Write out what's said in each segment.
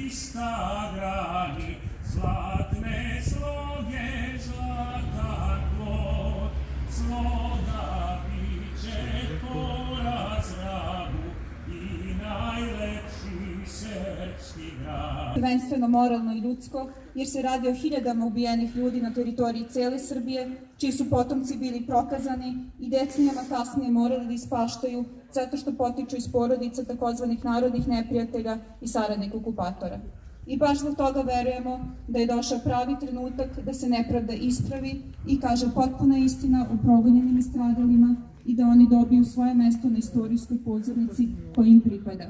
Hrista grani, zlatne sloge, zlatan plod, sloga biće poraz vragu i najlepši srpski grad. Prvenstveno moralno i ljudsko, jer se radi o hiljadama ubijenih ljudi na teritoriji cele Srbije, čiji su potomci bili prokazani i decenijama kasnije morali da ispaštaju zato što potiču iz porodica takozvanih narodnih neprijatelja i saradnika okupatora. I baš zbog toga verujemo da je došao pravi trenutak da se nepravda ispravi i kaže potpuna istina o progonjenim i stradalima i da oni dobiju svoje mesto na istorijskoj pozornici koji im pripada.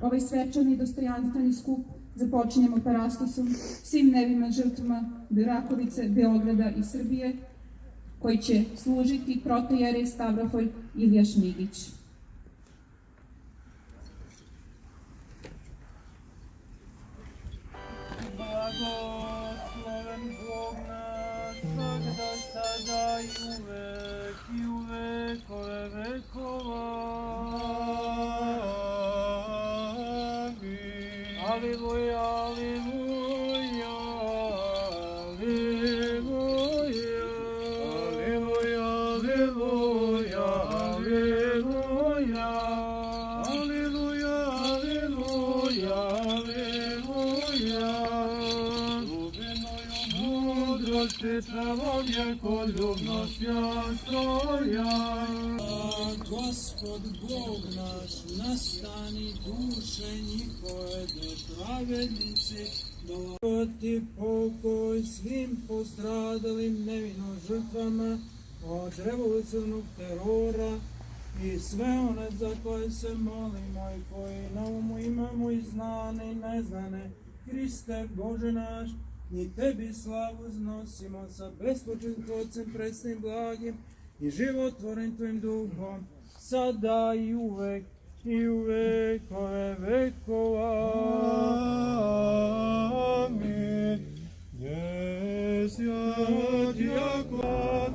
Ovaj svečani i dostojanstveni skup započinjemo parastosom svim nevima žrtvama Rakovice, Beograda i Srbije, koji će služiti protojerej Stavrofolj Ilija Šmigić. Blagosloven Bog naš, svakda sada i u vekove vekova. Aleluja, aleluja, aleluja, aleluja, aleluja, aleluja, aleluja, aleluja, aleluja. Mudrosti čovjeku ljubnost jastroja. Gospod Bog naš, nastani duše njihove do pravednici, doti pokoj svim postradalim nevino žrtvama od revolucionarnog terora i sve one za koje se molimo i koji na umu imamo i znane i neznane. Hriste Bože naš, i Tebi slavu znosimo sa bespočetnim Otcem predsnim blagim i životvornim Tvojim duhom, sada i uvek vekove vekova. Amin. Svятя клад,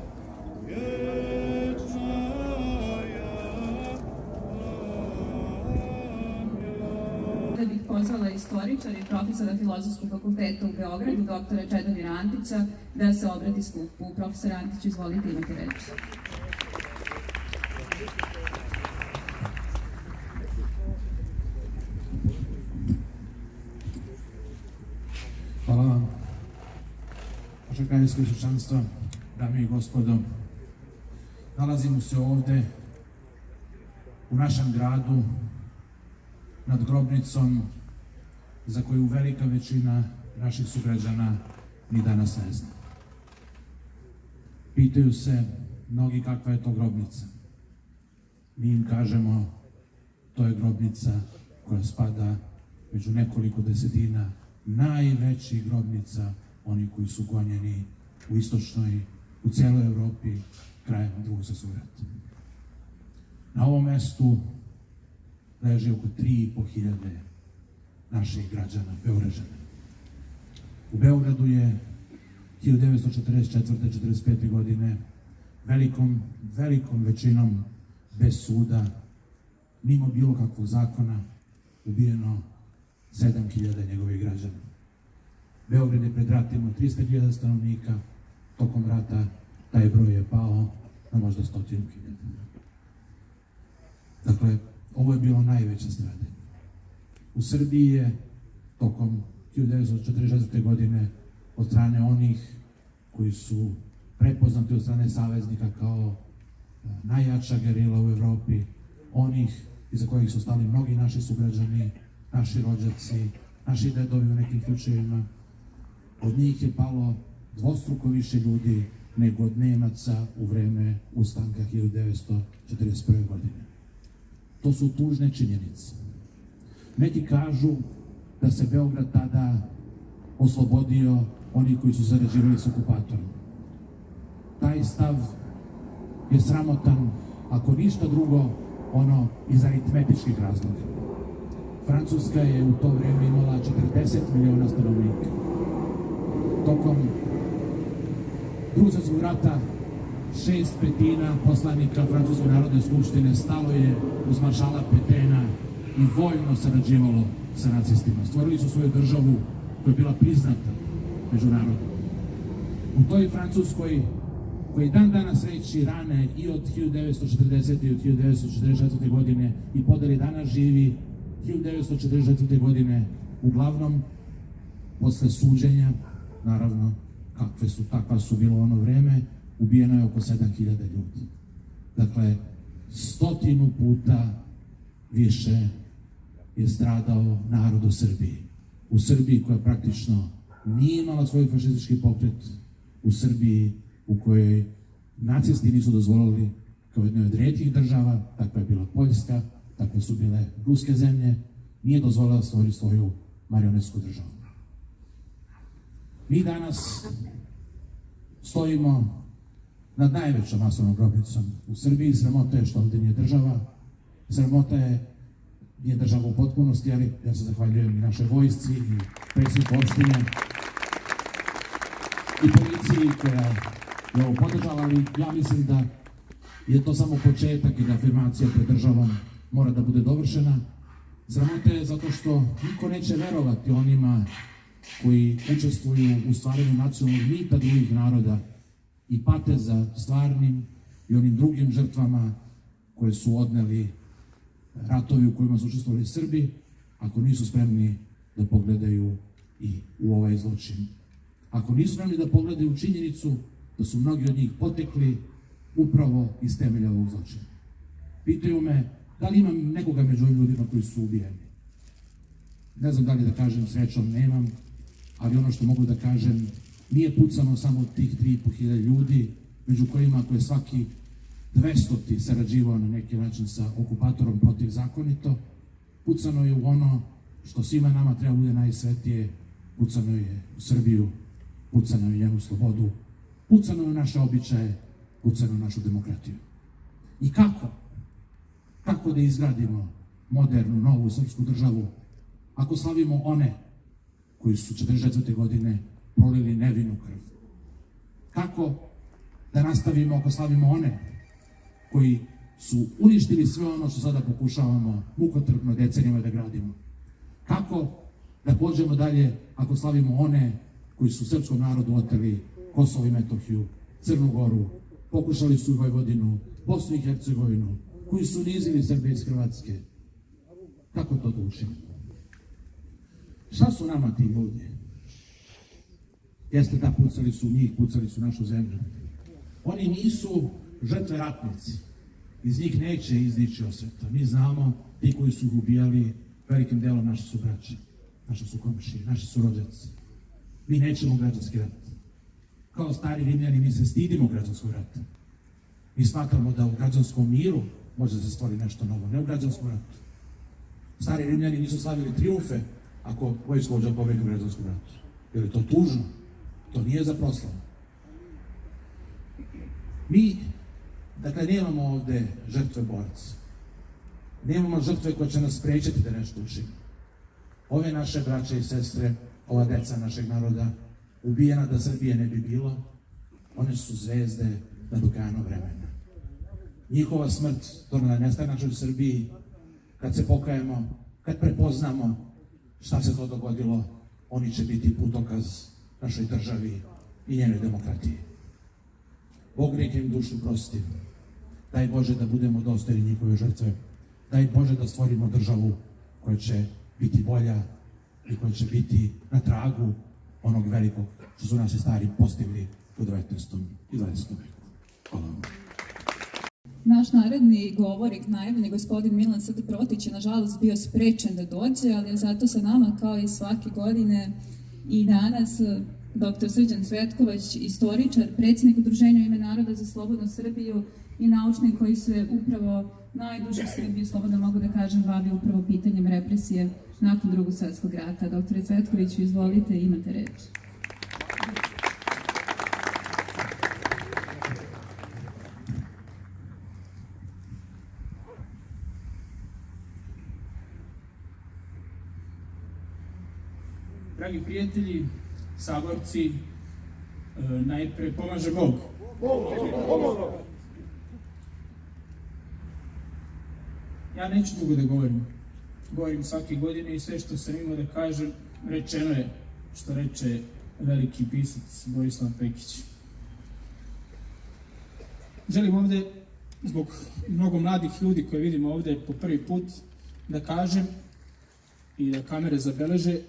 вечная. Da bih pozvala istoričara i profesora Filozofskog fakulteta u Beogradu, doktora Čedomira Antića, da se obrati skupu. Profesor Antić, izvolite, imate reč. Hvala vam. Vaše kraljevsko visočanstvo, dame i gospodo, nalazimo se ovde u našem gradu nad grobnicom za koju velika većina naših sugrađana ni danas ne zna. Pitaju se mnogi kakva je to grobnica. Mi im kažemo, to je grobnica koja spada među nekoliko desetina najvećih grobnica, oni koji su gonjeni u istočnoj, u cijeloj Evropi krajem Drugog svjetskog rata. Na ovom mestu leži oko 3.500 naših građana, Beograđana. U Beogradu je 1944-45. godine velikom većinom bez suda, mimo bilo kakvog zakona, ubijeno 7.000 njegovih građana. Beograd je pred ratima 300.000 stanovnika, tokom rata taj broj je pao na možda 100.000. Dakle, ovo je bilo najveće stradanje. U Srbiji je tokom 1944. godine od strane onih koji su prepoznati od strane saveznika kao najjača gerila u Evropi, onih iza kojih su stali mnogi naši sugrađani, naši rođaci, naši dedovi u nekim slučajevima. Od njih je palo dvostruko više ljudi nego od Nemaca u vreme ustanka 1941. godine. To su tužne činjenice. Neki kažu da se Beograd tada oslobodio oni koji su sarađivali s okupatorom. Taj stav je sramotan, ako ništa drugo, ono iz aritmetičkih razloga. Francuska je u to vreme imala 40 miliona stanovnika. Tokom Drugog svjetskog rata 6/5 poslanika Francuske narodne skupštine stalo je uz maršala Petena i vojno sarađivalo sa nacistima. Stvorili su svoju državu koja je bila priznata međunarodno. U toj Francuskoj, koji dan danas reći rane i od 1940. i od 1944. godine i podeli danas živi 1944. godine, uglavnom posle suđenja, naravno, takva su bilo ono vreme, ubijeno je oko 7000 ljudi. Dakle, 100 puta više je stradao narod u Srbiji. U Srbiji koja praktično nije imala svoj fašistički pokret, u Srbiji u kojoj nacisti nisu dozvolili kao jednoj od retkih država, takva je bila Poljska, takve su bile ruske zemlje, nije dozvolila da stvori svoju marionetsku državu. Mi danas stojimo nad najvećom masovnom grobnicom u Srbiji. Sramota je što ovde nije država, sramota je nije država u potpunosti, ali ja se zahvaljujem i našoj vojsci i predsjedniku opštine i policiji koja je ovo podržala, ali ja mislim da je to samo početak i da afirmacija pred državom mora da bude dovršena. Sramota je zato što niko neće verovati onima koji učestvuju u stvaranju nacionalnog mita drugih naroda i pate za stvarnim i onim drugim žrtvama koje su odneli ratovi u kojima su učestvovali Srbi, ako nisu spremni da pogledaju i u ovaj zločin. Ako nisu spremni da pogledaju činjenicu da su mnogi od njih potekli upravo iz temelja ovog zločina. Pitaju me da li imam nekoga među ovim ljudima koji su ubijeni. Ne znam da li da kažem srećom, nemam, ali ono što mogu da kažem, nije pucano samo od tih 3500 ljudi, među kojima ako je svaki 200 sarađivao na neki način sa okupatorom protivzakonito, pucano je u ono što svima nama treba bude najsvetije, pucano je u Srbiju, pucano je u njenu slobodu, pucano je u naše običaje, pucano je u našu demokratiju. I kako? Kako da izgradimo modernu, novu srpsku državu ako slavimo one koji su 44. godine prolili nevinu krv? Kako da nastavimo ako slavimo one koji su uništili sve ono što sada pokušavamo mukotrpno decenijama da gradimo? Kako da pođemo dalje ako slavimo one koji su srpskom narodu oteli Kosovo i Metohiju, Crnu Goru, pokušali su Vojvodinu, Bosnu i Hercegovinu, koji su nizili Srbe iz Hrvatske? Kako to da učinimo? Šta su nama ti ljudi? Jeste da pucali su njih, pucali su našu zemlju. Oni nisu žrtve ratnici. Iz njih neće izdići osveta. Mi znamo, ti koji su ih ubijali, velikim delom naši su braće, naši su komšije, naši su rođaci. Mi nećemo građanski rat. Kao stari Rimljani, mi se stidimo građanskog rata. Mi smatramo da u građanskom miru može da se stvori nešto novo, ne u građanskom ratu. Stari Rimljani nisu slavili triumfe ako vojskovođa pobedi u građanskom ratu. Jer je to tužno. To nije za proslavu. Mi, dakle, nemamo ovde žrtve borca. Nemamo žrtve koje će nas sprečiti da nešto učinimo. Ove naše braće i sestre, ova deca našeg naroda, ubijena da Srbije ne bi bilo, one su zvezde nad okeanom vremena. Njihova smrt donela nestanak u Srbiji. Kad se pokajemo, kad prepoznamo šta se to dogodilo, oni će biti putokaz našoj državi i njenoj demokratiji. Bog neka im dušu prosti. Daj Bože da budemo dostojni njihove žrtve. Daj Bože da stvorimo državu koja će biti bolja i koja će biti na tragu onog velikog što su naši stari postigli u 19. i 20. veku. Hvala vam. Naš naredni govornik, najavljeni gospodin Milan Srd Protić, je nažalost bio sprečen da dođe, ali je zato sa nama kao i svake godine i danas dr. Srđan Cvetković, istoričar, predsjednik Udruženja U ime naroda za slobodnu Srbiju i naučnik koji se upravo najduže Srbiju, slobodno mogu da kažem, bavi upravo pitanjem represije nakon Drugog svjetskog rata. Dr. Cvetkoviću, izvolite, imate reč. Dragi prijatelji, saborci, najpre pomaže Bog. Ja neću dugo da govorim. govorim svake godine i sve što sam imao da kažem, rečeno je, što reče veliki pisac Borislav Pekić. Želim ovde, zbog mnogo mladih ljudi koje vidimo ovde po prvi put, da kažem i da kamere zabeleže,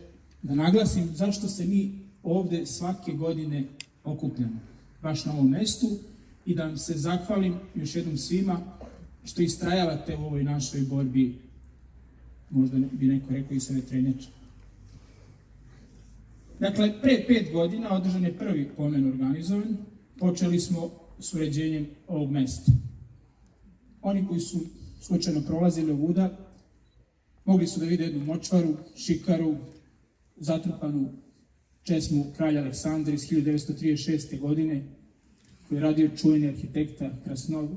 da naglasim zašto se mi ovde svake godine okupljamo, baš na ovom mestu, i da vam se zahvalim još jednom svima što istrajavate u ovoj našoj borbi, možda bi neko rekao i sa vetrenjača. Dakle, pre 5 godina održan je prvi pomen organizovan, počeli smo s uređenjem ovog mesta. Oni koji su slučajno prolazili ovuda, mogli su da vide jednu močvaru, šikaru, zatrpanu česmu kralja Aleksandra iz 1936. godine, koji je radio čuveni arhitekta Krasnov.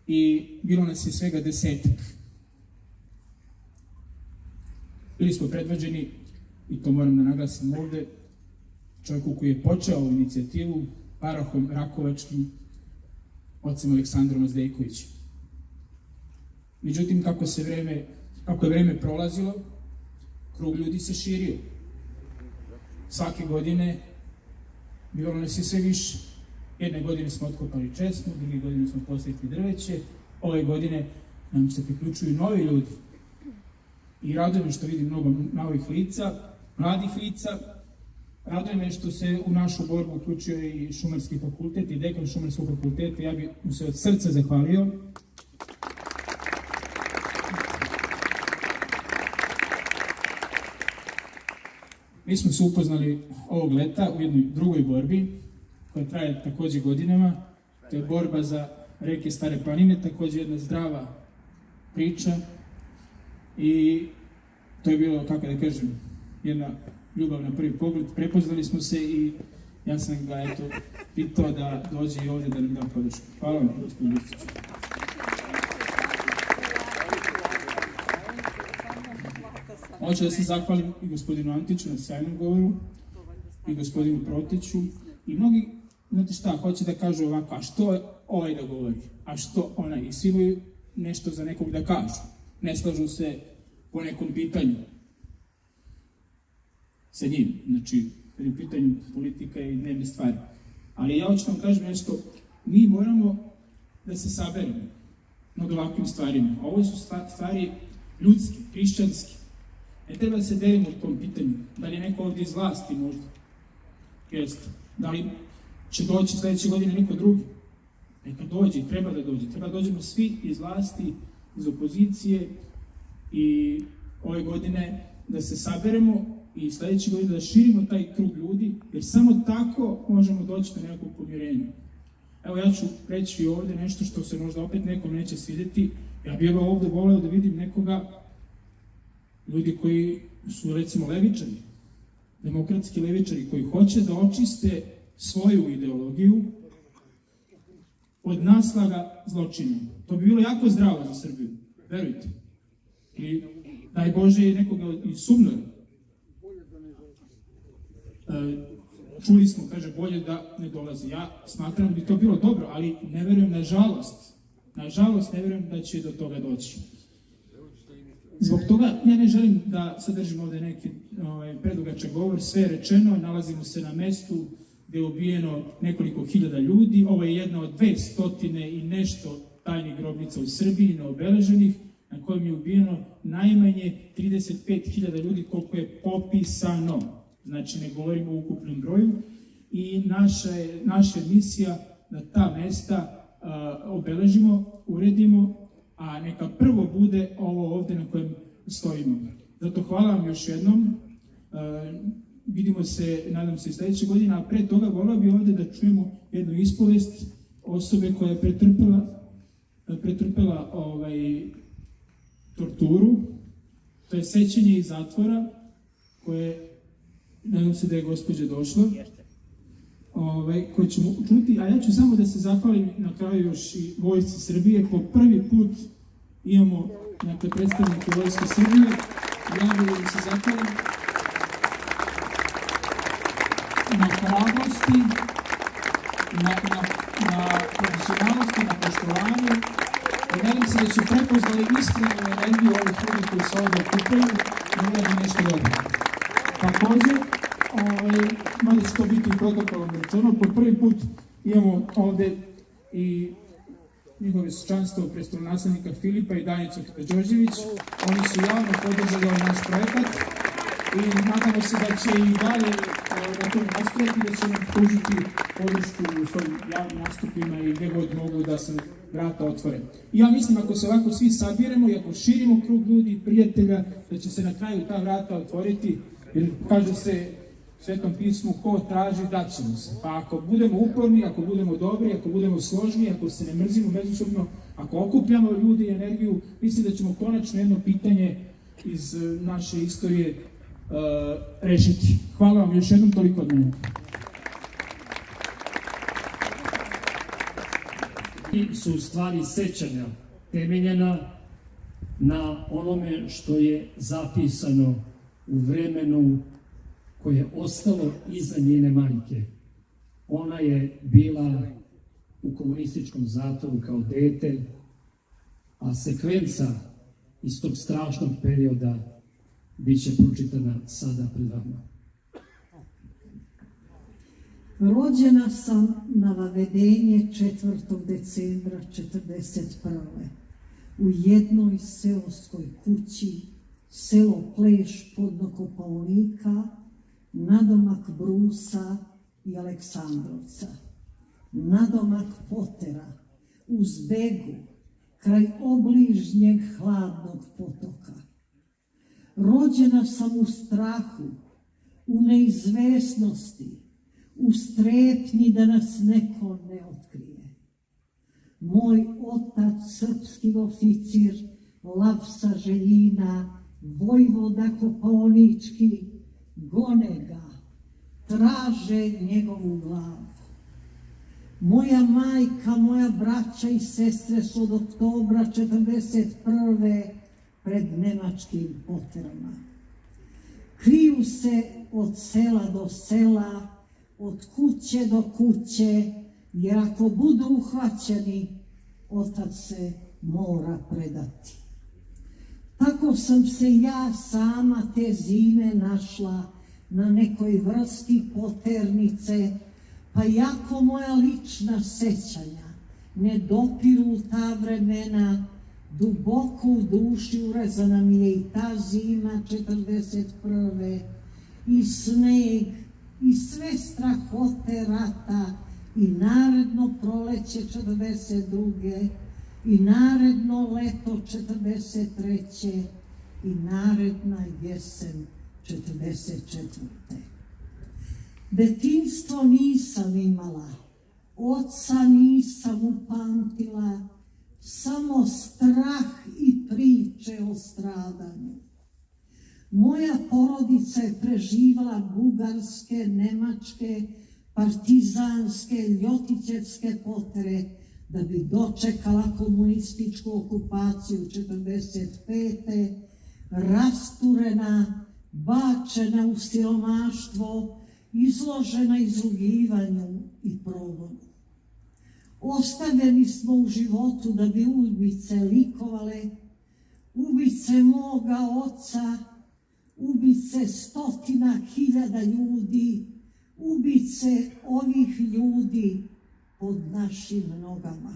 I bilo nas je svega 10. Bili smo predvođeni, i to moram da naglasim ovde, čovjeku koji je počeo ovu inicijativu, parohom Rakovačkim, ocem Aleksandrom Azdejkovićem. Međutim, kako je vreme prolazilo, krug ljudi se širio. Svake godine bilo nas je sve više. Jedne godine smo otkopali česmu, druge godine smo posvetili drveće, ove godine nam se priključuju novi ljudi. I raduje me što vidim mnogo novih lica, mladih lica. Raduje me što se u našu borbu uključio i Šumarski fakultet i dekan Šumarskog fakulteta. Ja bih mu se od srca zahvalio. Mi smo se upoznali ovog leta u jednoj drugoj borbi, koja traje takođe godinama. To je borba za reke Stare planine, takođe jedna zdrava priča. I to je bilo, kako da kažem, jedna ljubav na prvi pogled. Prepoznali smo se i ja sam ga, pitao da dođe i ovde da nam da podršku. Hvala vam, gospodin Lucić. Hoću da se zahvalim i gospodinu Antiću na sjajnom govoru, i gospodinu Protiću, i mnogi, znate šta, hoće da kažu ovako, a što ovaj da govori, a što onaj, i svi imaju nešto za nekog da kažu, ne slažu se po nekom pitanju sa njim, znači, kad je u pitanju politika i dnevne stvari. Ali ja hoću vam kažem nešto, mi moramo da se saberemo nad ovakvim stvarima. Ovo su stvari ljudske, hrišćanske. Ne treba da se delimo u tom pitanju. Da li je neko ovdje iz vlasti možda? Jeste. Da li će doći sledeće godine niko drugi? Neka dođe, treba da dođe. Treba da dođemo svi iz vlasti, iz opozicije i ove godine da se saberemo i sledeće godine da širimo taj krug ljudi, jer samo tako možemo doći do nekog pomirenja. Evo, ja ću reći ovde nešto što se možda opet nekom neće svideti. Ja bih ovde voleo da vidim nekoga, ljudi koji su, recimo, levičari, demokratski levičari, koji hoće da očiste svoju ideologiju od naslaga zločina. To bi bilo jako zdravo za Srbiju, verujte. I daj Bože i nekoga iz Sumnora. Čuli smo, kaže, bolje da ne dolazi. Ja smatram da bi to bilo dobro, ali ne verujem, nažalost ne verujem da će do toga doći. Zbog toga ja ne želim da sadržim ovde neki predugačak govor, sve je rečeno, nalazimo se na mestu gde je ubijeno nekoliko hiljada ljudi, ovo je jedna od 200 i nešto tajnih grobnica u Srbiji, neobeleženih, na kojem je ubijeno najmanje 35.000 ljudi koliko je popisano, znači ne govorimo o ukupnom broju, i naša misija da ta mesta obeležimo, uredimo, a neka prvo bude ovo ovde na kojem stojimo. Zato hvala vam još jednom, vidimo se, nadam se, i sledeće godine, a pre toga volao bi ovde da čujemo jednu ispovest osobe koja je pretrpela torturu. To je sećanje iz zatvora, koje, nadam se da je gospođa došla, koje ćemo čuti, a ja ću samo da se zahvalim na kraju još i Vojsci Srbije. Po prvi put imamo predstavnike Vojske Srbije. Ja bih da se zahvalim na hrabrosti, na profesionalnosti, na poštovanju, I nadam se da su prepoznali iskrenu energiju ovih ljudi koji se ovdje okupaju i uradi nešto dobro. Također, mada će to biti u protokolom rečeno, po prvi put imamo ovdje i njihove sučanstvo prestolonaslednika Filipa i Danicu Đorđević. Oni su javno podržali ovaj naš projekat i nadamo se da će i dalje na tome nastaviti, da će nam pružiti podršku u svojim javnim nastupima i gdje god mogu da se vrata otvore. I ja mislim, ako se ovako svi sabiremo i ako širimo krug ljudi i prijatelja, da će se na kraju ta vrata otvoriti, jer kaže se u Svetom pismu, ko traži, dat ćemo se. Pa ako budemo uporni, ako budemo dobri, ako budemo složni, ako se ne mrzimo međusobno, ako okupljamo ljudi i energiju, mislim da ćemo konačno jedno pitanje iz naše istorije rešiti. Hvala vam još jednom, toliko od mene. I su stvari sećanja temeljena na onome što je zapisano u vremenu koje je ostalo iza njene majke. Ona je bila u komunističkom zatvoru kao dete, a sekvenca iz tog strašnog perioda bit će pročitana sada pred vama. Rođena sam na Vavedenje 4. decembra 1941. u jednoj seoskoj kući, selo Kleš podno Kopaonika, nadomak Brusa i Aleksandrovca, nadomak Potera, uz Begu, kraj obližnjeg hladnog potoka. Rođena sam u strahu, u neizvesnosti, u strepnji da nas neko ne otkrije. Moj otac, srpski oficir, Lavsa Željina, vojvoda Kopaonički, gone ga, traže njegovu glavu. Moja majka, moja braća i sestre su od oktobra 1941. pred nemačkim poterama. Kriju se od sela do sela, od kuće do kuće, jer ako budu uhvaćeni, otac se mora predati. Tako sam se ja sama te zime našla na nekoj vrsti poternice, pa jako moja lična sećanja ne dopiru ta vremena, duboko u duši urezana mi je i ta zima 1941. i sneg, i sve strahote rata, i naredno proleće 1942. i naredno leto 1943. i naredna jesen 1944. Detinjstvo nisam imala, oca nisam upamtila, samo strah i priče o stradanju. Moja porodica je preživala bugarske, nemačke, partizanske, ljotićevske potere da bi dočekala komunističku okupaciju 1945. rasturena, bačena u siromaštvo, izložena izrugivanju i progonu. Ostavljeni smo u životu da bi ubice likovale, ubice moga oca, ubice 100.000 ljudi, ubice ovih ljudi pod našim nogama.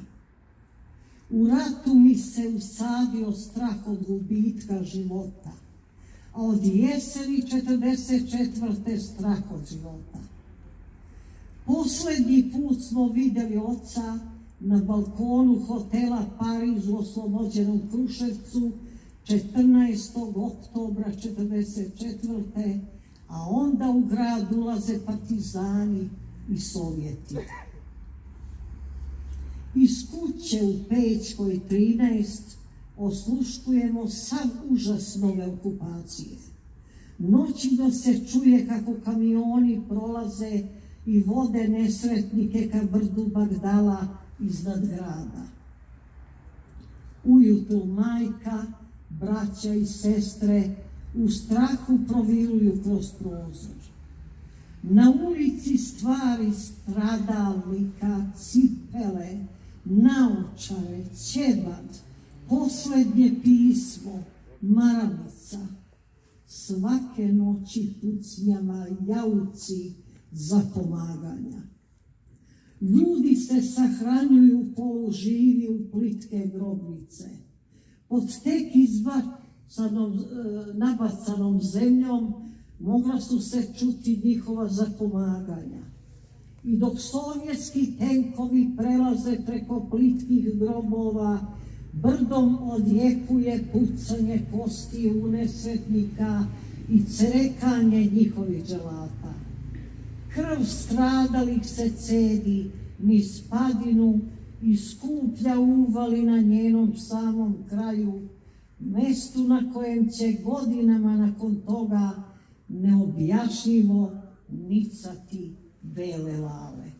U ratu mi se usadio strah od gubitka života, a od jeseni 1944. strah od života. Poslednji put smo vidjeli oca na balkonu hotela Pariz u oslobođenom Kruševcu 14. oktobra 1944. a onda u grad ulaze partizani i Sovjeti. Iz kuće u Pećkoj 13 osluškujemo sav užas nove okupacije. Noćno se čuje kako kamioni prolaze i vode nesretnike ka brdu Bagdala iznad grada. Ujutru majka, braća i sestre u strahu proviruju kroz prozor. Na ulici stvari stradalnika, cipele, naočare, ćebat, Poslednje pismo maramica, svake noći pucnjava jauci za pomaganja. Ljudi se sahranjuju poluživi u plitke grobnice. Pod tek nabacanom zemljom mogla su se čuti njihova zapomaganja. I dok sovjetski tenkovi prelaze preko plitkih grobova, brdom odjekuje pucanje kostiju nesretnika i cerekanje njihovih dželata. Krv stradalih se cedi niz padinu i skuplja uvali na njenom samom kraju, mestu na kojem će godinama nakon toga neobjašnjivo nicati bele lave.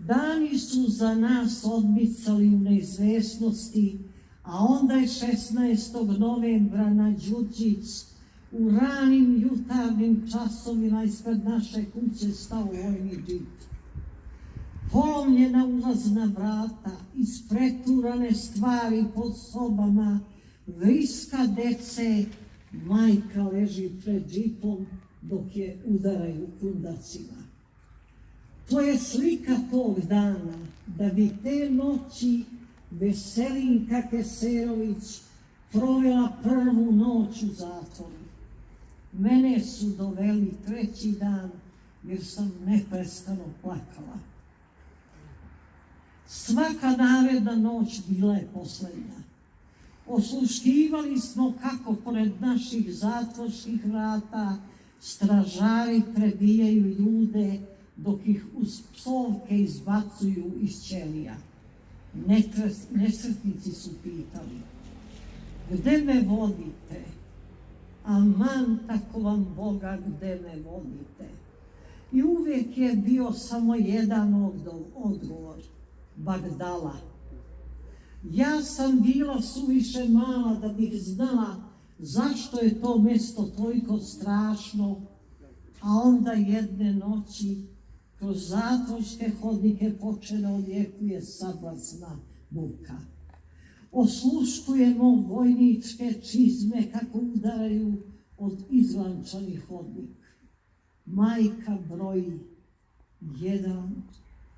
Dani su za nas odmicali u neizvesnosti, a onda je 16. novembra na Đurđic u ranim jutarnjim časovima ispred naše kuće stao vojni džip. Polomljena ulazna vrata, ispreturane stvari pod sobama, vriska dece, majka leži pred džipom dok je udaraju kundacima. To je slika tog dana, da bi te noći Veselinka Keserović provela prvu noć u zatvoru. Mene su doveli 3. dan jer sam neprestano plakala. Svaka naredna noć bila je poslednja. Osluškivali smo kako pored naših zatvorskih vrata stražari prebijaju ljude dok ih uz psovke izbacuju iz ćelija. Nesretnici su pitali: gde me vodite? Aman, tako vam Boga, gde me vodite? I uvijek je bio samo jedan odgovor: Bagdala. Ja sam bila suviše mala da bih znala zašto je to mesto toliko strašno, a onda jedne noći kroz zatvorske hodnike počela odjekuje sablasna buka. Osluškujemo vojničke čizme kako udaraju od izlančanih hodnik. Majka broji 1,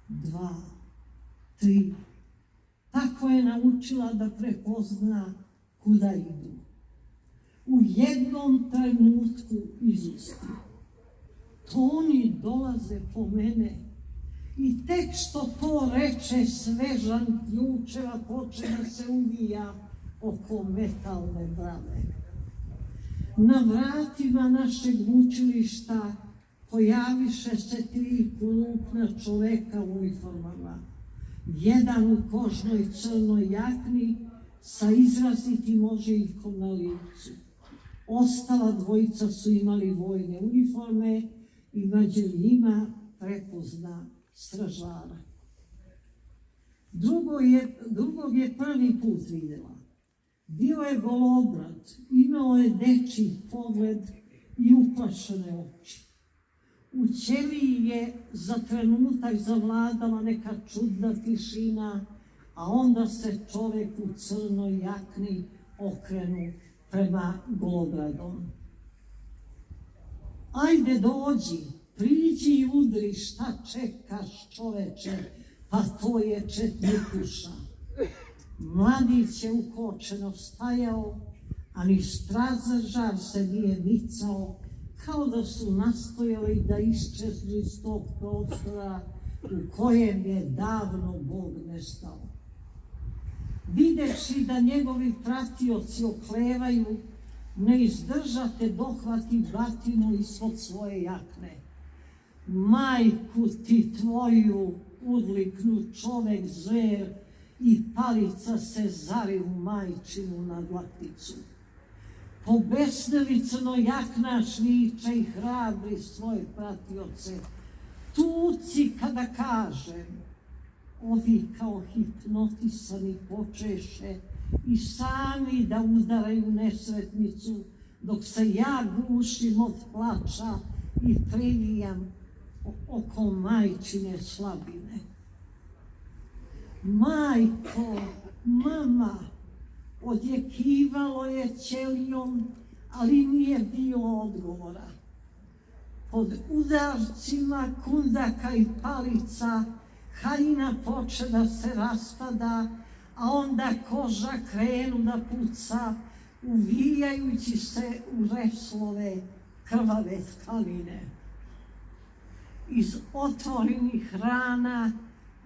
2, 3. Tako je naučila da prepozna kuda idu. U jednom trenutku izusti: to oni dolaze po mene. I tek što to reče, svežan ključeva poče da se uvija oko metalne brave. Na vratima našeg učilišta pojaviše se 3 krupna čoveka u uniformama. Jedan u kožnoj crnoj jakni sa izrazitim ožiljkom na licu. Ostala dvojica su imali vojne uniforme i među njima prepozna stražara. Drugog je prvi put videla. Bio je golobrat, imao je dečji pogled i uplašene oči. U ćeliji je za trenutak zavladala neka čudna tišina, a onda se čovek u crnoj jakni okrenu prema golobradom. Ajde, dođi, priđi i udri, šta čekaš, čoveče, pa to je četnikuša. Mladić je ukočeno stajao, a ni stražar se nije micao, kao da su nastojali da iščeznu iz tog prostora u kojem je davno Bog nestao. Videći da njegovi pratioci oklevaju, ne izdržate dohvati batinu ispod svoje jakne. Majku ti tvoju, udliknu čovek zver i palica se zari u majčinu na dlakticu. Pobesneli crnojaknaš viče i hrabri svoje pratioce: tuci kada kažem. Ovi kao hipnotisani počeše i sami da udaraju nesretnicu, dok se ja gušim od plača i privijam oko majčine slabine. Majko, Mama, odjekivalo je ćelijom, ali nije bilo odgovora. Pod udarcima kundaka i palica haljina poče da se raspada, a onda koža krenu da puca, uvijajući se u reslove krvave tkanine. Iz otvorenih rana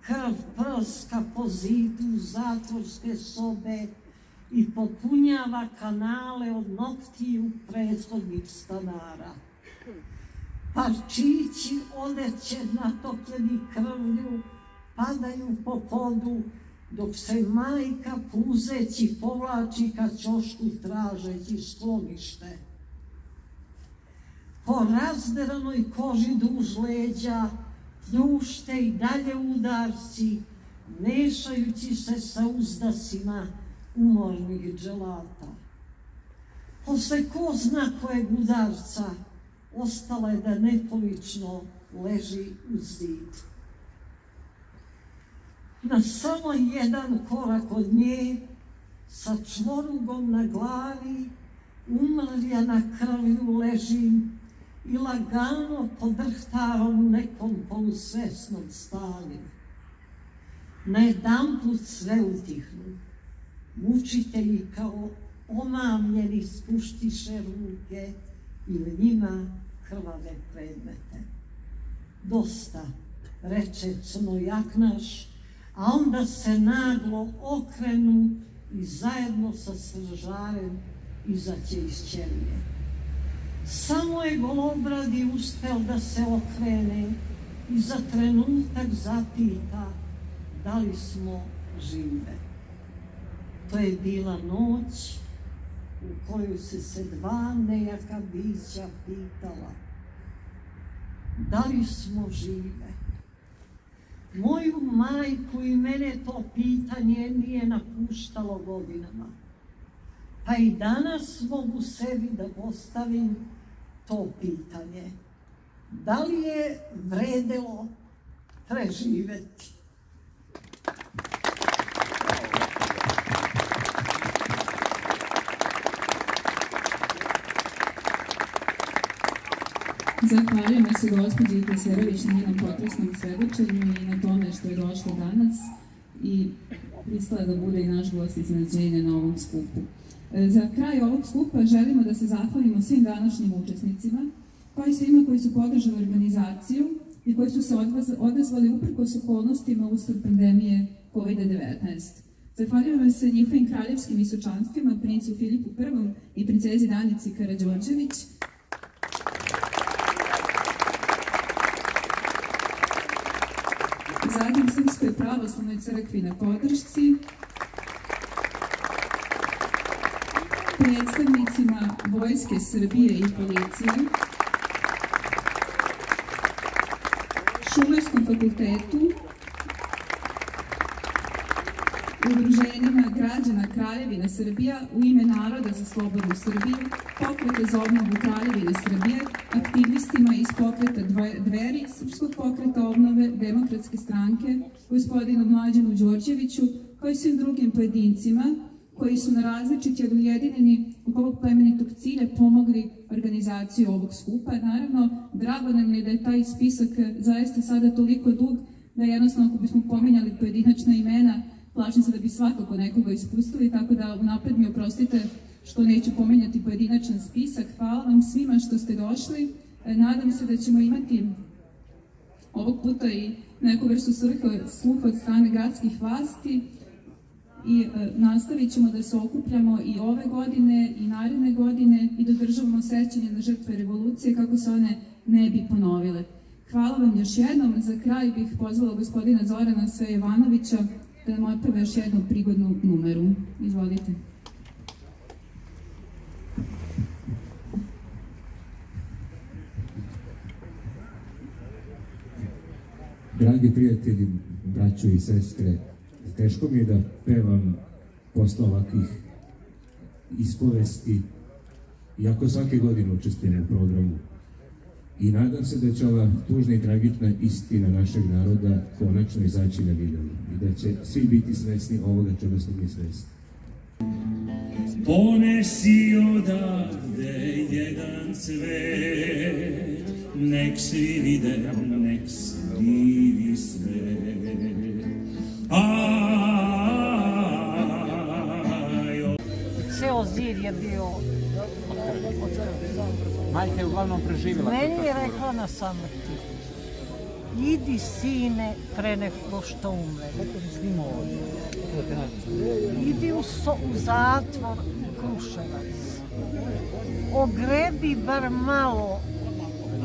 krv prska po zidu zatvorske sobe i popunjava kanale od noktiju prethodnih stanara. Parčići odeće natopljeni krvlju padaju po podu, dok se majka puzeći povlači ka ćošku tražeći sklonište. Po razderanoj koži duž leđa pljušte i dalje udarci, mešajući se sa uzdasima umornih dželata. Posle ko zna kojeg udarca ostala je da nepolično leži u zid. Na samo jedan korak od nje, sa čvorugom na glavi, umrljana krvlju ležim i lagano podrhtavam u nekom polusvesnom stanju. Najedanput sve utihnu. Mučitelji kao omamljeni spuštiše ruke i u njima krvave predmete. Dosta, reče crnojaknaš, a onda se naglo okrenu i zajedno sa stražarem izaće iz ćelije. Samo je Golobradi uspeo da se okrene i za trenutak zapita da li smo žive. To je bila noć u kojoj se dva nejaka bića pitala da li smo žive. Moju majku i mene to pitanje nije napuštalo godinama, pa i danas mogu sebi da postavim to pitanje. Da li je vredelo preživeti? Zahvaljujemo se gospođi Keserović na njenom potresnom svedočenju i na tome što je došla danas i pristala da bude i naš gost iznenađenja na ovom skupu. Za kraj ovog skupa želimo da se zahvalimo svim današnjim učesnicima, kao i svima koji su podržali organizaciju i koji su se odazvali uprkos okolnostima usled pandemije COVID-19. Zahvaljujemo se njihovim kraljevskim visočanstvima, princu Filipu I i princezi Danici Karađorđević, zatim Srpskoj pravoslavnoj crkvi na podršci, predstavnicima Vojske Srbije i policije, Šumarskom fakultetu, udruženjima građana Kraljevine Srbija u ime Naroda za slobodnu Srbiju, Pokreta za obnovu Kraljevine Srbije, aktivistima iz pokreta Dveri, Srpskog pokreta obnove, Demokratske stranke, gospodinu Mlađanu Đorđeviću, kao i svim drugim pojedincima koji su na različiti, ali ujedinjeni oko ovog plemenitog cilja pomogli organizaciju ovog skupa. Naravno, drago nam je da je taj spisak zaista sada toliko dug da jednostavno ako bismo pominjali pojedinačna imena, plašim se da bi svakako nekoga ispustili, tako da unapred mi oprostite što neću pominjati pojedinačan spisak. Hvala vam svima što ste došli. Nadam se da ćemo imati ovog puta i neku vrstu sluha od strane gradskih vlasti i nastavit ćemo da se okupljamo i ove godine i naredne godine i da održavamo sećanje na žrtve revolucije kako se one ne bi ponovile. Hvala vam još jednom. Za kraj bih pozvala gospodina Zorana Svejevanovića da nam otpeva još jednu prigodnu numeru. Izvolite. Dragi prijatelji, braćo i sestre, teško mi je da pevam posle ovakvih ispovesti, iako svake godine učestvujem u programu. I nadam se da će ova tužna i tragična istina našeg naroda konačno izaći na vidjelo i da će svi biti svesni ovoga čega smo mi svesni. Ponesi odavde jedan cvet, nek svi vide, nek svi svet. Ceo zid je bio... Majka je uglavnom preživjela. Meni je rekla na samrti, idi sine pre nego što umre. Idi u zatvor u Kruševac. Ogrebi bar malo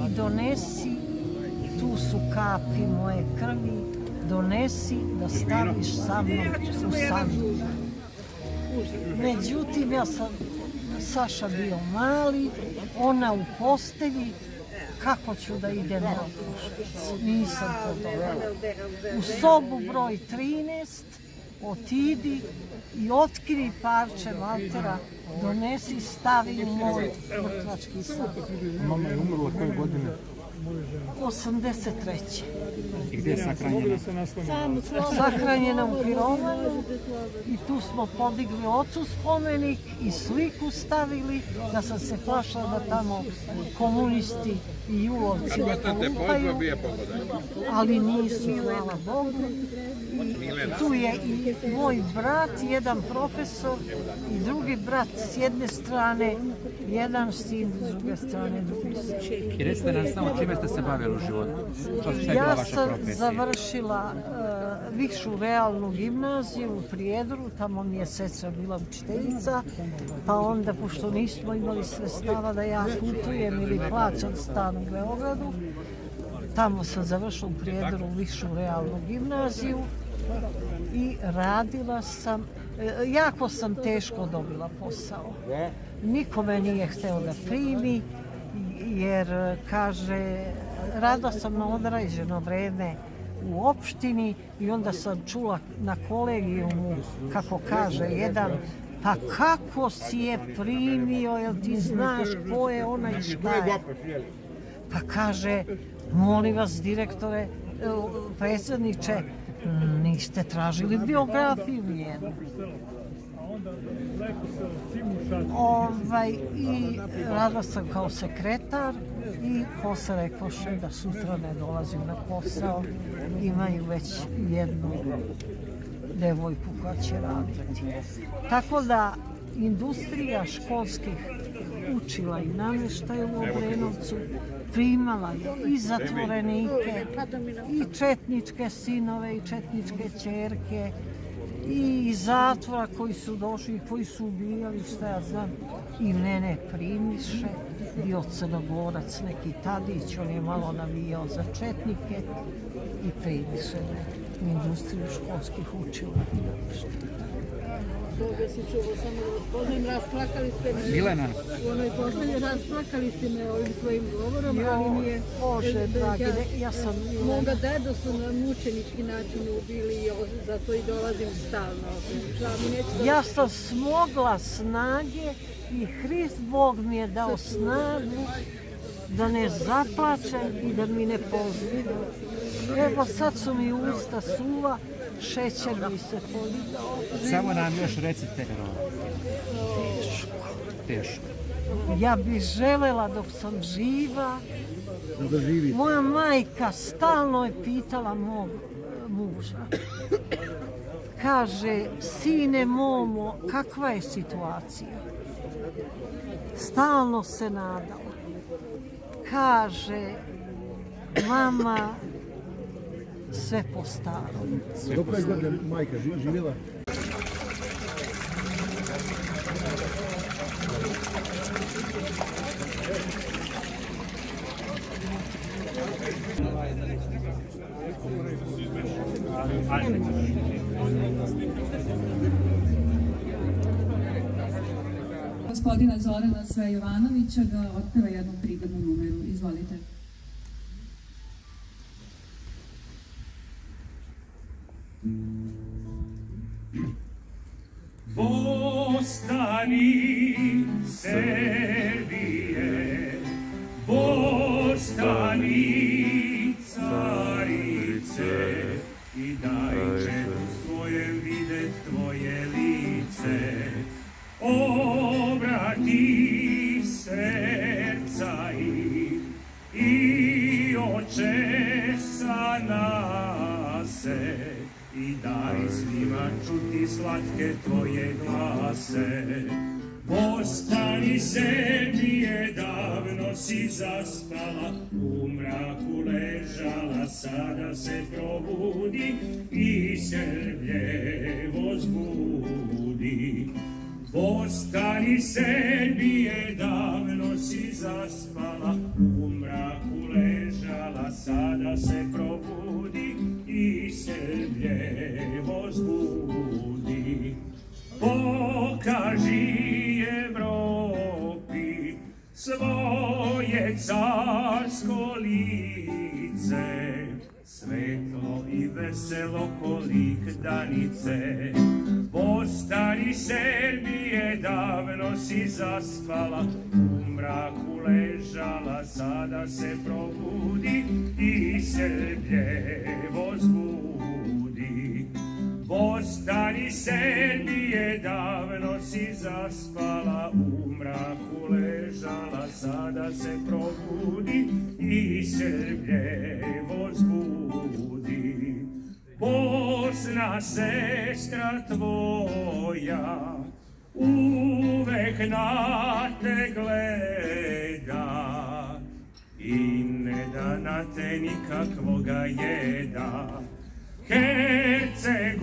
i donesi, tu su kapi moje krvi, donesi da staviš sa mnom u sanduk. Međutim, Saša bio mali, ona u postelji, kako ću da idem na Kruševac? Nisam to dobila. U sobu broj 13, otidi i otkri parče Valtera, donesi, stavi u moj mrtvački sanduk. Mama je umrla koje godine? 83. I gdje je sahranjena? Sahranjena u Pirovanu i tu smo podigli ocu spomenik i sliku stavili da sam se plašila da tamo komunisti i julovci ne polupaju, ali nisu, hvala Bogu. Tu je i moj brat, jedan profesor i drugi brat s jedne strane, jedan sin s druge strane, drugi sin. I recite nam samo čime ste se bavili u životu? Ja sam završila višu realnu gimnaziju u Prijedoru, tamo mi je sestra bila učiteljica, pa onda, pošto nismo imali sredstava da ja putujem ili plaćam stan u Beogradu, tamo sam završila u Prijedoru višu realnu gimnaziju i radila sam, jako sam teško dobila posao. Niko me nije hteo da primi, jer, kaže, radila sam na određeno vreme u opštini i onda sam čula na kolegijumu, kako kaže jedan, pa kako si je primio, jel ti znaš ko je ona i šta je? Pa kaže, molim vas direktore, predsjedniče, niste tražili biografiju njenu. I radila sam kao sekretar i posle rekoše da sutra ne dolazim na posao, imaju već jednu devojku koja će raditi. Tako da industrija školskih učila i namještaj u Obrenovcu, primala je i zatvorenike, i četničke sinove, i četničke ćerke, i iz zatvora koji su došli, koji su ubijali, šta ja znam, i mene primiše, bio Crnogorac neki Tadić, on je malo navijao za četnike i primiše me u industriju školskih učila. Boga si čuo, samo da vas poznam, rasplakali ste me. Milena. U onoj poslednji rasplakali ste me ovim svojim govorom, ali nije... Bože, dragi, ja sam... Moga dedu su na mučenički način ubili i zato i dolazim stalno. Ja sam smogla snage i Hrist Bog mi je dao snagu da ne zaplačem i da mi ne pozvide. Evo sad su mi usta suva, šećer mi se podigao. Samo nam još recite. Teško. Ja bih želela dok sam živa. Moja majka stalno je pitala mog muža. Kaže, sine Momo, kakva je situacija? Stalno se nadala. Kaže, mama, sve po starom. Dok je godine majka živjela? Gospodina Zorana Sve Jovanovića da otpeva jednu prigodnu numeru. Izvolite. Bostani Srbije, Bostani i daj svima čuti slatke tvoje glase. Ostani Srbije, davno si zaspala, u mraku ležala, sada se probudi i Srbije vozbudi. Ostani Srbije, davno si zaspala, u mraku ležala, sada se probudi i Srbije vozbudi. Pokaži Evropi svoje carsko lice, svetlo i veselo kolik danice. Ostani Srbije, davno si zaspala, u mraku ležala, sada se probudi i Srbije vozbudi. Ostani Srbije, davno si zaspala, u mraku ležala, sada se probudi i Srbije vozbudi. Bosna, sestra tvoja, uvek na te gleda i ne da na te nikakvoga jeda. Hercegova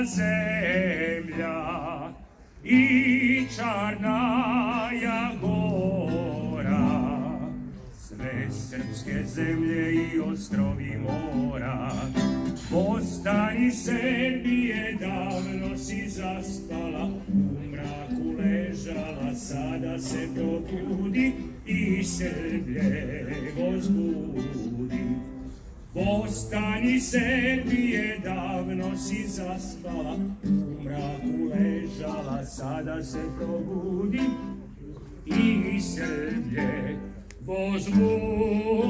zemlja i Čarnaja Gora, sve srpske zemlje i ostrovi mora. Ostani Srbije, davno si zaspala, u mraku ležala, sada se probudi i Srbije vozbudi. Ostani Srbije, davno si zaspala, u mraku ležala, sada se probudi i Srbije vozbudi.